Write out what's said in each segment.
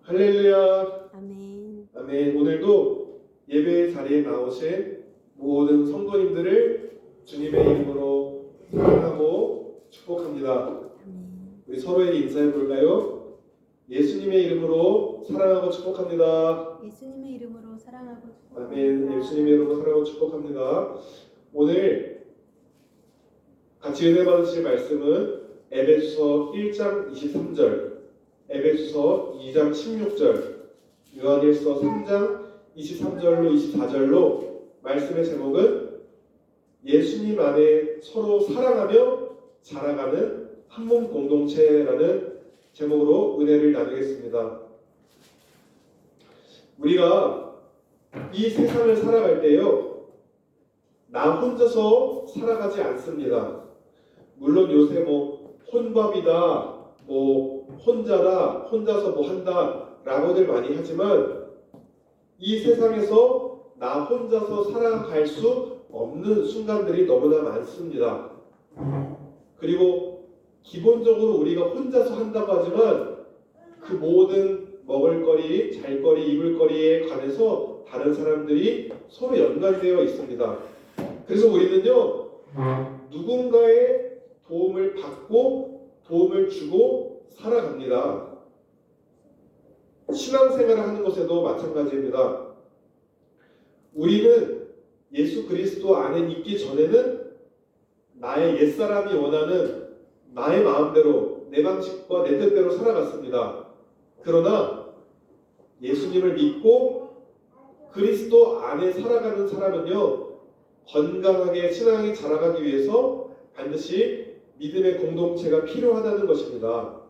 할렐루야. 아멘. 아멘. 오늘도 예배 자리에 나오신 모든 성도님들을 주님의 이름으로 사랑하고 축복합니다. 아멘. 우리 서로에게 인사해 볼까요? 예수님의 이름으로 사랑하고 축복합니다. 예수님의 이름으로 사랑하고 축복합니다. 아멘. 예수님의 이름으로 사랑하고 축복합니다. 오늘 같이 은혜 받으실 말씀은 에베소서 1장 23절, 에베소서 2장 16절, 요한일서 3장 23절로 24절로 말씀의 제목은 예수님 안에 서로 사랑하며 자라가는 한몸 공동체라는 제목으로 은혜를 나누겠습니다. 우리가 이 세상을 살아갈 때요, 나 혼자서 살아가지 않습니다. 물론 요새 혼밥이다, 혼자다, 혼자서 한다 라고들 많이 하지만 이 세상에서 나 혼자서 살아갈 수 없는 순간들이 너무나 많습니다. 그리고 기본적으로 우리가 혼자서 한다고 하지만 그 모든 먹을거리, 잘거리, 입을거리에 관해서 다른 사람들이 서로 연관되어 있습니다. 그래서 우리는요, 누군가의 도움을 받고 도움을 주고 살아갑니다. 신앙생활을 하는 것에도 마찬가지입니다. 우리는 예수 그리스도 안에 있기 전에는 나의 옛사람이 원하는 나의 마음대로 내 방식과 내 뜻대로 살아갔습니다. 그러나 예수님을 믿고 그리스도 안에 살아가는 사람은요, 건강하게 신앙이 자라가기 위해서 반드시 믿음의 공동체가 필요하다는 것입니다.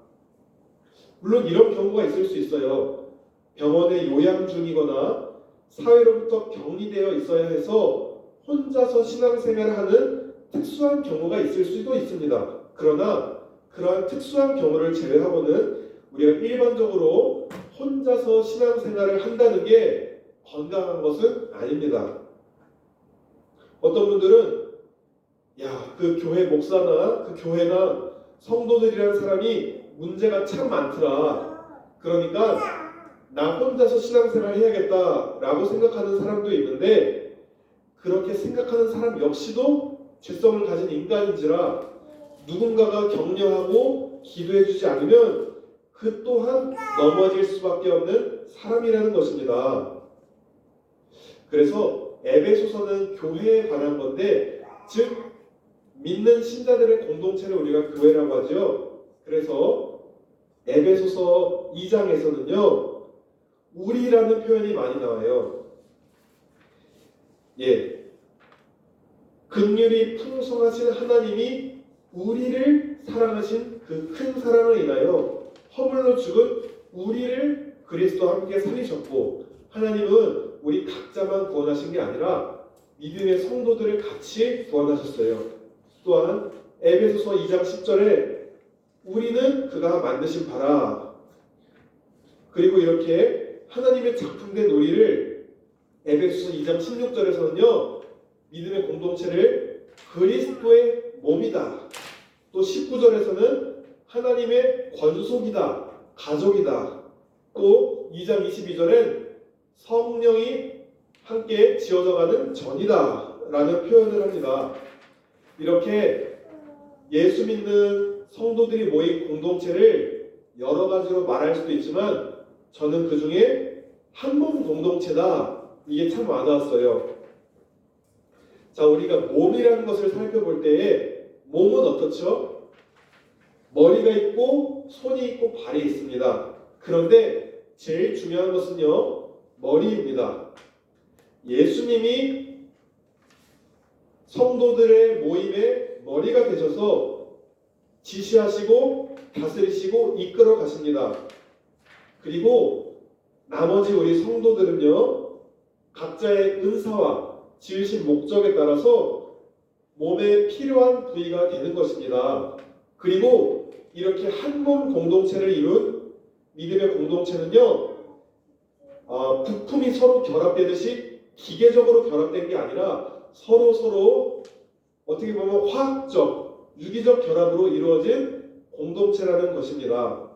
물론 이런 경우가 있을 수 있어요. 병원에 요양 중이거나 사회로부터 격리되어 있어야 해서 혼자서 신앙생활을 하는 특수한 경우가 있을 수도 있습니다. 그러나 그러한 특수한 경우를 제외하고는 우리가 일반적으로 혼자서 신앙생활을 한다는 게 건강한 것은 아닙니다. 어떤 분들은 그 교회 목사나 그 교회나 성도들이라는 사람이 문제가 참 많더라. 그러니까 나 혼자서 신앙생활 해야겠다 라고 생각하는 사람도 있는데, 그렇게 생각하는 사람 역시도 죄성을 가진 인간인지라 누군가가 격려하고 기도해주지 않으면 그 또한 넘어질 수밖에 없는 사람이라는 것입니다. 그래서 에베소서는 교회에 관한 건데, 즉 믿는 신자들의 공동체를 우리가 교회라고 하죠. 그래서 에베소서 2장에서는요, 우리라는 표현이 많이 나와요. 긍휼이 풍성하신 하나님이 우리를 사랑하신 그 큰 사랑을 인하여 허물로 죽은 우리를 그리스도와 함께 살리셨고, 하나님은 우리 각자만 구원하신 게 아니라 믿음의 성도들을 같이 구원하셨어요. 또한 에베소서 2장 10절에 우리는 그가 만드신 바라, 그리고 이렇게 하나님의 작품된 우리를 에베소서 2장 16절에서는요, 믿음의 공동체를 그리스도의 몸이다. 또 19절에서는 하나님의 권속이다, 가족이다. 또 2장 22절엔 성령이 함께 지어져가는 전이다 라는 표현을 합니다. 이렇게 예수 믿는 성도들이 모인 공동체를 여러 가지로 말할 수도 있지만, 저는 그 중에 한몸 공동체다, 이게 참 와닿았어요. 자, 우리가 몸이라는 것을 살펴볼 때에 몸은 어떻죠? 머리가 있고 손이 있고 발이 있습니다. 그런데 제일 중요한 것은요, 머리입니다. 예수님이 성도들의 모임의 머리가 되셔서 지시하시고 다스리시고 이끌어 가십니다. 그리고 나머지 우리 성도들은요, 각자의 은사와 지으신 목적에 따라서 몸에 필요한 부위가 되는 것입니다. 그리고 이렇게 한몸 공동체를 이룬 믿음의 공동체는요, 부품이 서로 결합되듯이 기계적으로 결합된 게 아니라 서로 어떻게 보면 화학적, 유기적 결합으로 이루어진 공동체라는 것입니다.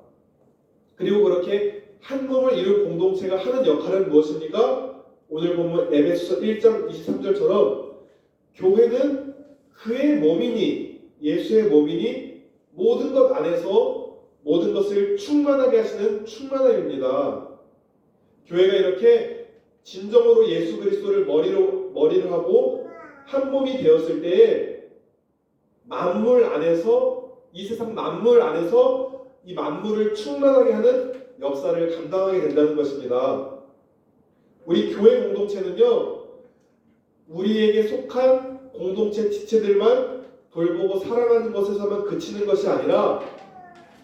그리고 그렇게 한 몸을 이룬 공동체가 하는 역할은 무엇입니까? 오늘 본문 에베소서 1장 23절처럼 교회는 그의 몸이니 예수의 몸이니 모든 것 안에서 모든 것을 충만하게 하시는 충만함입니다. 교회가 이렇게 진정으로 예수 그리스도를 머리로 하고 한 몸이 되었을 때에 만물 안에서 이 세상 만물 안에서 이 만물을 충만하게 하는 역사를 감당하게 된다는 것입니다. 우리 교회 공동체는요, 우리에게 속한 공동체 지체들만 돌보고 사랑하는 것에서만 그치는 것이 아니라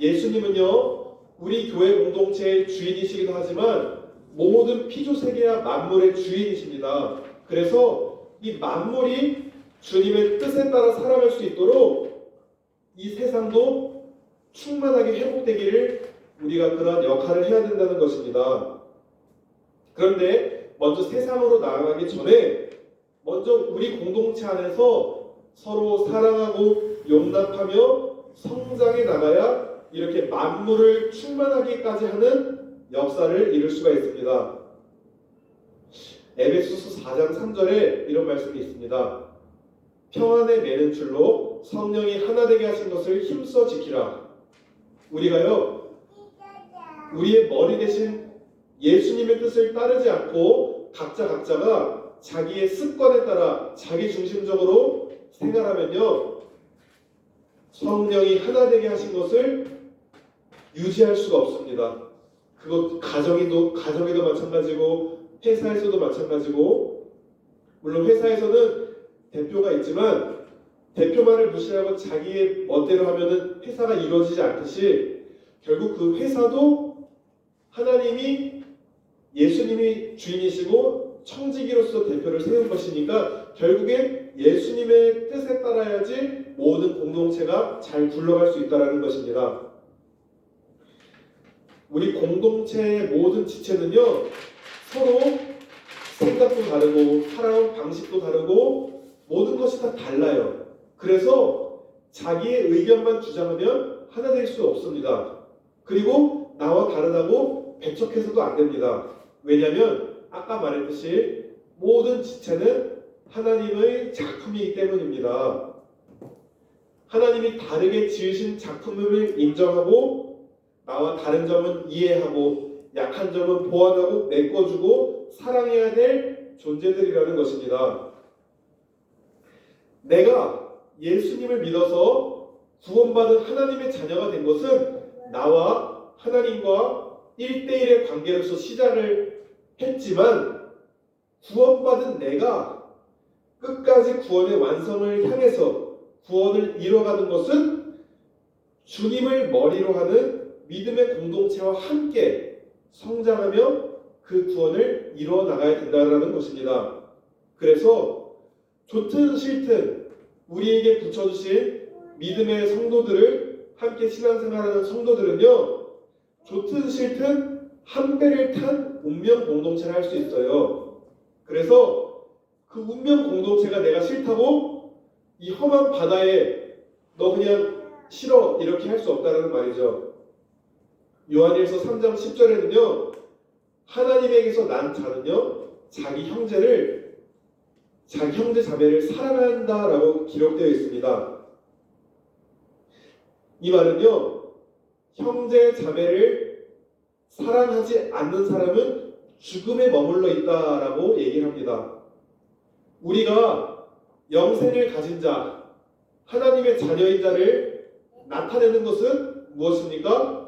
예수님은요, 우리 교회 공동체의 주인이시기도 하지만 모든 피조세계와 만물의 주인이십니다. 그래서 이 만물이 주님의 뜻에 따라 살아갈 수 있도록 이 세상도 충만하게 회복되기를 우리가 그런 역할을 해야 된다는 것입니다. 그런데 먼저 세상으로 나아가기 전에 먼저 우리 공동체 안에서 서로 사랑하고 용납하며 성장해 나가야 이렇게 만물을 충만하기까지 하는 역사를 이룰 수가 있습니다. 에베소서 4장 3절에 이런 말씀이 있습니다. 평안에 매는 줄로 성령이 하나 되게 하신 것을 힘써 지키라. 우리가요, 우리의 머리 대신 예수님의 뜻을 따르지 않고 각자가 자기의 습관에 따라 자기 중심적으로 생활하면요, 성령이 하나 되게 하신 것을 유지할 수가 없습니다. 그것 가정에도 마찬가지고 회사에서도 마찬가지고, 물론 회사에서는 대표가 있지만 대표만을 무시하고 자기의 멋대로 하면은 회사가 이루어지지 않듯이 결국 그 회사도 하나님이 예수님이 주인이시고 청지기로서 대표를 세운 것이니까 결국엔 예수님의 뜻에 따라야지 모든 공동체가 잘 굴러갈 수 있다는 것입니다. 우리 공동체의 모든 지체는요, 서로 생각도 다르고 살아온 방식도 다르고 모든 것이 다 달라요. 그래서 자기의 의견만 주장하면 하나 될 수 없습니다. 그리고 나와 다르다고 배척해서도 안 됩니다. 왜냐하면 아까 말했듯이 모든 지체는 하나님의 작품이기 때문입니다. 하나님이 다르게 지으신 작품을 인정하고 나와 다른 점은 이해하고 약한 점은 보완하고 메꿔주고 사랑해야 될 존재들이라는 것입니다. 내가 예수님을 믿어서 구원받은 하나님의 자녀가 된 것은 나와 하나님과 1대1의 관계로서 시작을 했지만 구원받은 내가 끝까지 구원의 완성을 향해서 구원을 이뤄가는 것은 주님을 머리로 하는 믿음의 공동체와 함께 성장하며 그 구원을 이루어 나가야 된다는 것입니다. 그래서 좋든 싫든 우리에게 붙여주신 믿음의 성도들을 함께 신앙생활하는 성도들은요, 좋든 싫든 한 배를 탄 운명 공동체를 할 수 있어요. 그래서 그 운명 공동체가 내가 싫다고 이 험한 바다에 너 그냥 싫어 이렇게 할 수 없다는 말이죠. 요한일서 3장 10절에는요, 하나님에게서 난 자는요 자기 형제 자매를 사랑한다라고 기록되어 있습니다. 이 말은요, 형제 자매를 사랑하지 않는 사람은 죽음에 머물러 있다라고 얘기를 합니다. 우리가 영생을 가진 자, 하나님의 자녀인 자를 나타내는 것은 무엇입니까?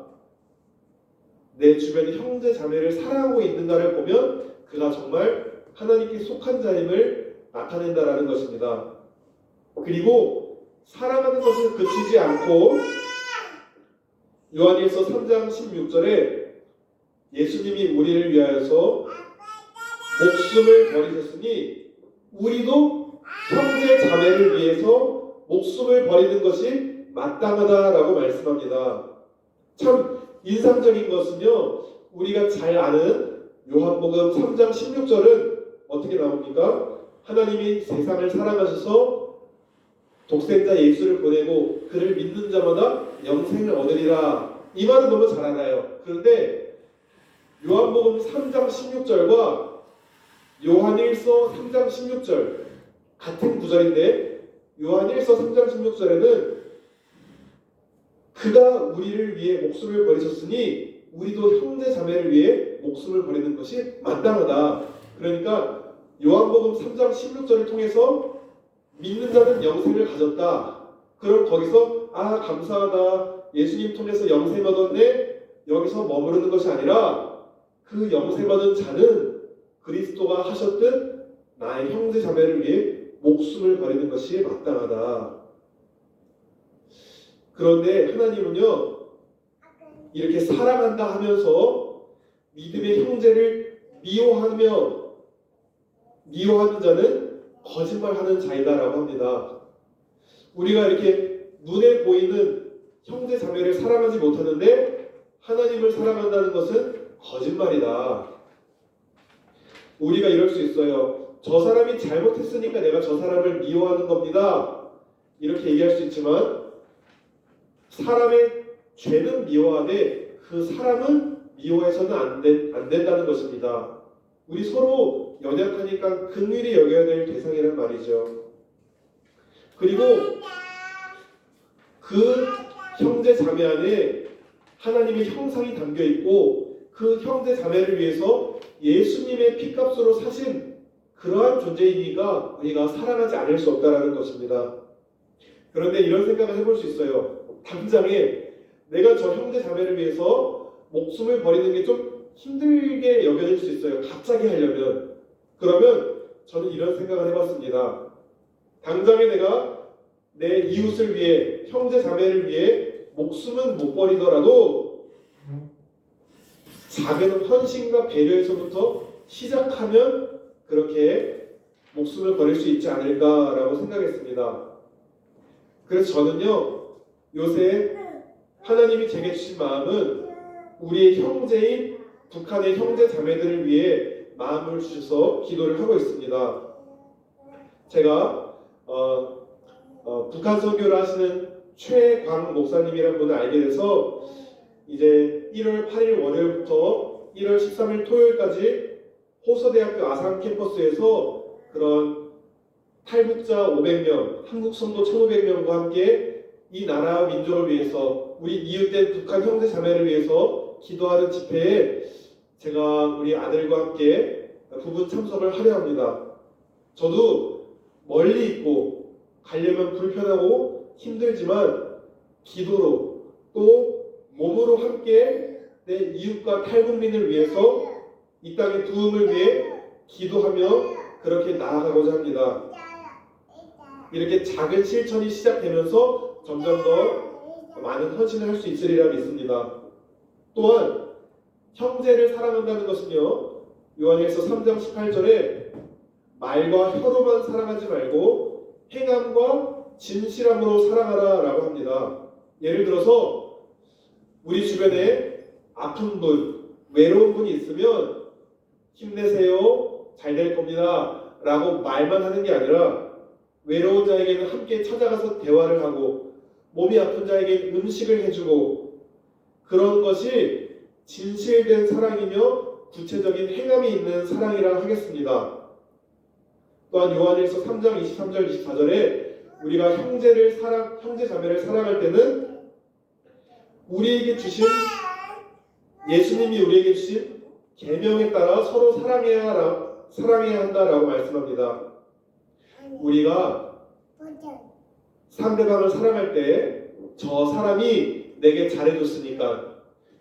내 주변의 형제 자매를 사랑하고 있는가를 보면 그가 정말 하나님께 속한 자임을 나타낸다라는 것입니다. 그리고 사랑하는 것은 그치지 않고 요한일서 3장 16절에 예수님이 우리를 위하여서 목숨을 버리셨으니 우리도 형제 자매를 위해서 목숨을 버리는 것이 마땅하다라고 말씀합니다. 참 인상적인 것은요, 우리가 잘 아는 요한복음 3장 16절은 어떻게 나옵니까? 하나님이 세상을 사랑하셔서 독생자 예수를 보내고 그를 믿는 자마다 영생을 얻으리라. 이 말은 너무 잘 알아요. 그런데 요한복음 3장 16절과 요한일서 3장 16절 같은 구절인데 요한일서 3장 16절에는 그가 우리를 위해 목숨을 버리셨으니 우리도 형제 자매를 위해 목숨을 버리는 것이 마땅하다. 그러니까 요한복음 3장 16절을 통해서 믿는 자는 영생을 가졌다. 그럼 거기서 감사하다. 예수님 통해서 영생 얻었네. 여기서 머무르는 것이 아니라 그 영생 얻은 자는 그리스도가 하셨듯 나의 형제 자매를 위해 목숨을 버리는 것이 마땅하다. 그런데 하나님은요, 이렇게 사랑한다 하면서 믿음의 형제를 미워하는 자는 거짓말하는 자이다라고 합니다. 우리가 이렇게 눈에 보이는 형제 자매를 사랑하지 못하는데 하나님을 사랑한다는 것은 거짓말이다. 우리가 이럴 수 있어요. 저 사람이 잘못했으니까 내가 저 사람을 미워하는 겁니다. 이렇게 얘기할 수 있지만 사람의 죄는 미워하되 그 사람은 미워해서는 안 된다는 것입니다. 우리 서로 연약하니까 긍휼히 여겨야 될 대상이란 말이죠. 그리고 그 형제 자매 안에 하나님의 형상이 담겨 있고 그 형제 자매를 위해서 예수님의 피값으로 사신 그러한 존재이니까 우리가 사랑하지 않을 수 없다라는 것입니다. 그런데 이런 생각을 해볼 수 있어요. 당장에 내가 저 형제 자매를 위해서 목숨을 버리는 게 좀 힘들게 여겨질 수 있어요. 갑자기 하려면. 그러면 저는 이런 생각을 해봤습니다. 당장에 내가 내 이웃을 위해, 형제 자매를 위해 목숨은 못 버리더라도 작은 헌신과 배려에서부터 시작하면 그렇게 목숨을 버릴 수 있지 않을까라고 생각했습니다. 그래서 저는요, 요새 하나님이 제게 주신 마음은 우리의 형제인 북한의 형제 자매들을 위해 마음을 주셔서 기도를 하고 있습니다. 제가 북한 선교를 하시는 최광 목사님이라는 분을 알게 돼서 이제 1월 8일 월요일부터 1월 13일 토요일까지 호서대학교 아산 캠퍼스에서 그런 탈북자 500명, 한국 성도 1,500명과 함께 이 나라 민족을 위해서 우리 이웃된 북한 형제 자매를 위해서 기도하는 집회에 제가 우리 아들과 함께 부분 참석을 하려 합니다. 저도 멀리 있고 가려면 불편하고 힘들지만 기도로 또 몸으로 함께 내 이웃과 탈북민을 위해서 이 땅의 도움을 위해 기도하며 그렇게 나아가고자 합니다. 이렇게 작은 실천이 시작되면서 점점 더 많은 헌신을 할 수 있으리라 믿습니다. 또한 형제를 사랑한다는 것은요, 요한일서 3장 18절에 말과 혀로만 사랑하지 말고 행함과 진실함으로 사랑하라 라고 합니다. 예를 들어서 우리 주변에 아픈 분, 외로운 분이 있으면 힘내세요, 잘 될 겁니다 라고 말만 하는 게 아니라 외로운 자에게는 함께 찾아가서 대화를 하고 몸이 아픈 자에게 음식을 해주고 그런 것이 진실된 사랑이며 구체적인 행함이 있는 사랑이라 하겠습니다. 또한 요한일서 3장 23절 24절에 우리가 형제 자매를 사랑할 때는 예수님이 우리에게 주신 계명에 따라 서로 사랑해야 한다라고 말씀합니다. 우리가 상대방을 사랑할 때 저 사람이 내게 잘해줬으니까,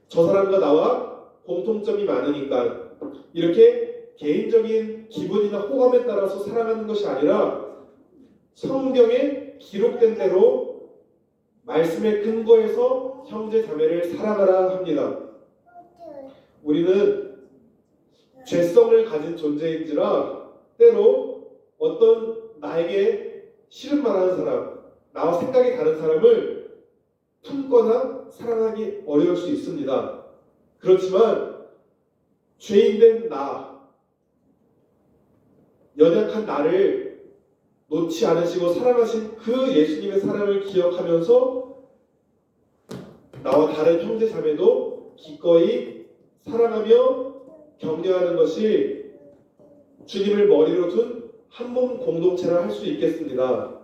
저 사람과 나와 공통점이 많으니까 이렇게 개인적인 기분이나 호감에 따라서 사랑하는 것이 아니라 성경에 기록된 대로 말씀의 근거에서 형제 자매를 사랑하라 합니다. 우리는 죄성을 가진 존재인지라 때로 어떤 나에게 싫은 말하는 사람, 나와 생각이 다른 사람을 품거나 사랑하기 어려울 수 있습니다. 그렇지만 죄인된 나, 연약한 나를 놓지 않으시고 사랑하신 그 예수님의 사랑을 기억하면서 나와 다른 형제 자매도 기꺼이 사랑하며 격려하는 것이 주님을 머리로 둔 한 몸 공동체라 할 수 있겠습니다.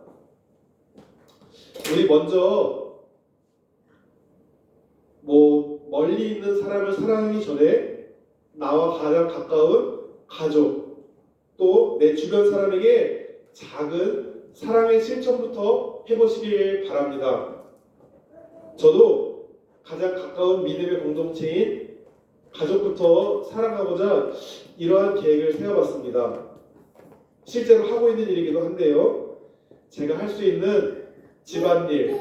우리 먼저 멀리 있는 사람을 사랑하기 전에 나와 가장 가까운 가족, 또 내 주변 사람에게 작은 사랑의 실천부터 해보시길 바랍니다. 저도 가장 가까운 믿음의 공동체인 가족부터 사랑하고자 이러한 계획을 세워봤습니다. 실제로 하고 있는 일이기도 한데요. 제가 할 수 있는 집안일,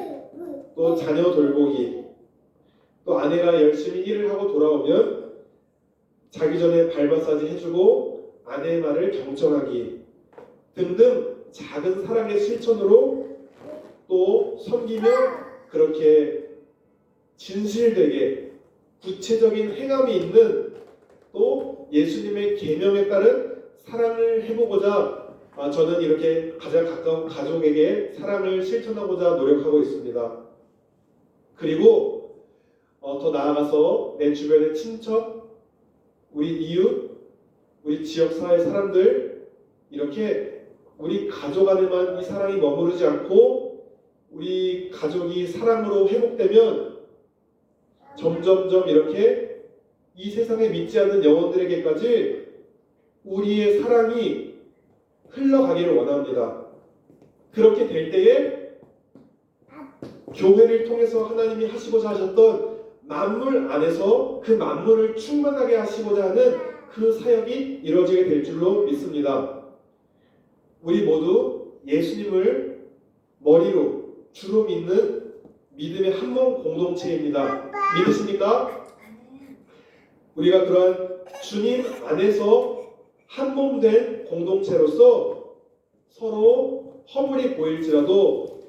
또 자녀 돌보기, 또 아내가 열심히 일을 하고 돌아오면 자기 전에 발 마사지 해주고 아내의 말을 경청하기 등등 작은 사랑의 실천으로 또 섬기며 그렇게 진실되게 구체적인 행함이 있는 또 예수님의 계명에 따른 사랑을 해보고자 저는 이렇게 가장 가까운 가족에게 사랑을 실천하고자 노력하고 있습니다. 그리고 더 나아가서 내 주변의 친척, 우리 이웃, 우리 지역사회 사람들 이렇게 우리 가족 안에만 이 사랑이 머무르지 않고 우리 가족이 사랑으로 회복되면 점점점 이렇게 이 세상에 믿지 않는 영혼들에게까지 우리의 사랑이 흘러가기를 원합니다. 그렇게 될 때에 교회를 통해서 하나님이 하시고자 하셨던 만물 안에서 그 만물을 충만하게 하시고자 하는 그 사역이 이루어지게 될 줄로 믿습니다. 우리 모두 예수님을 머리로 주로 믿는 믿음의 한 몸 공동체입니다. 믿으십니까? 우리가 그러한 주님 안에서 한 몸 된 공동체로서 서로 허물이 보일지라도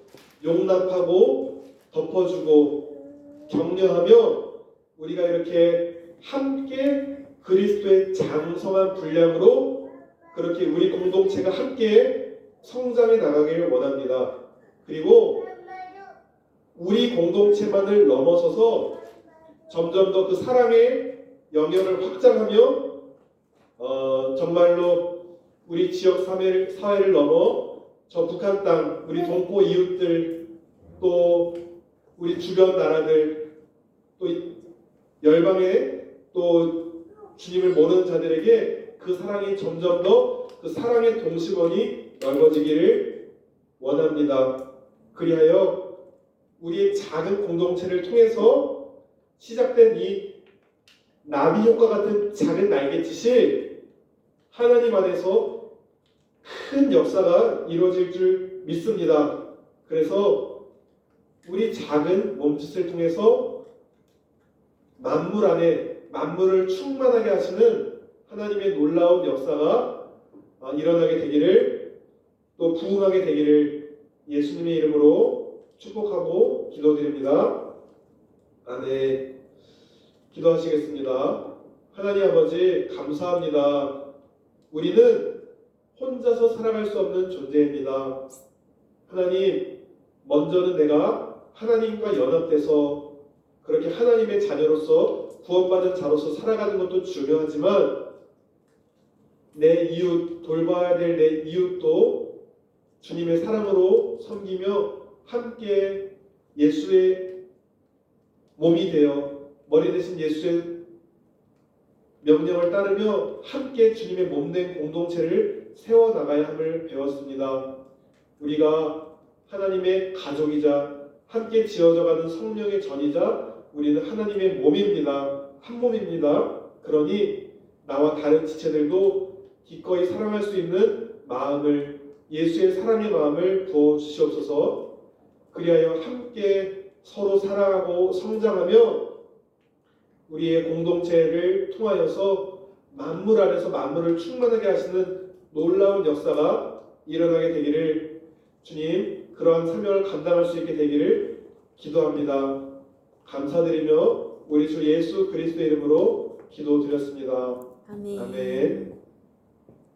용납하고 덮어주고 격려하며 우리가 이렇게 함께 그리스도의 장성한 분량으로 그렇게 우리 공동체가 함께 성장해 나가기를 원합니다. 그리고 우리 공동체만을 넘어서서 점점 더 그 사랑의 영역을 확장하며 정말로 우리 지역 사회를 넘어 저 북한 땅, 우리 동포 이웃들, 또 우리 주변 나라들, 또 열방의 또 주님을 모르는 자들에게 그 사랑이 점점 더 그 사랑의 동심원이 넓어지기를 원합니다. 그리하여 우리의 작은 공동체를 통해서 시작된 이 나비 효과 같은 작은 날갯짓이 하나님 안에서 큰 역사가 이루어질 줄 믿습니다. 그래서 우리 작은 몸짓을 통해서 만물 안에 만물을 충만하게 하시는 하나님의 놀라운 역사가 일어나게 되기를 또 부흥하게 되기를 예수님의 이름으로 축복하고 기도드립니다. 아멘. 기도하시겠습니다. 하나님 아버지 감사합니다. 우리는 혼자서 살아갈 수 없는 존재입니다. 하나님, 먼저는 내가 하나님과 연합돼서 그렇게 하나님의 자녀로서 구원받은 자로서 살아가는 것도 중요하지만 내 이웃, 돌봐야 될 내 이웃도 주님의 사랑으로 섬기며 함께 예수의 몸이 되어 머리 대신 예수의 명령을 따르며 함께 주님의 몸된 공동체를 세워나가야 함을 배웠습니다. 우리가 하나님의 가족이자 함께 지어져가는 성령의 전이자 우리는 하나님의 몸입니다. 한 몸입니다. 그러니 나와 다른 지체들도 기꺼이 사랑할 수 있는 마음을, 예수의 사랑의 마음을 부어주시옵소서. 그리하여 함께 서로 사랑하고 성장하며 우리의 공동체를 통하여서 만물 안에서 만물을 충만하게 하시는 놀라운 역사가 일어나게 되기를 주님, 그러한 사명을 감당할 수 있게 되기를 기도합니다. 감사드리며 우리 주 예수 그리스도의 이름으로 기도드렸습니다. 아멘. 아멘.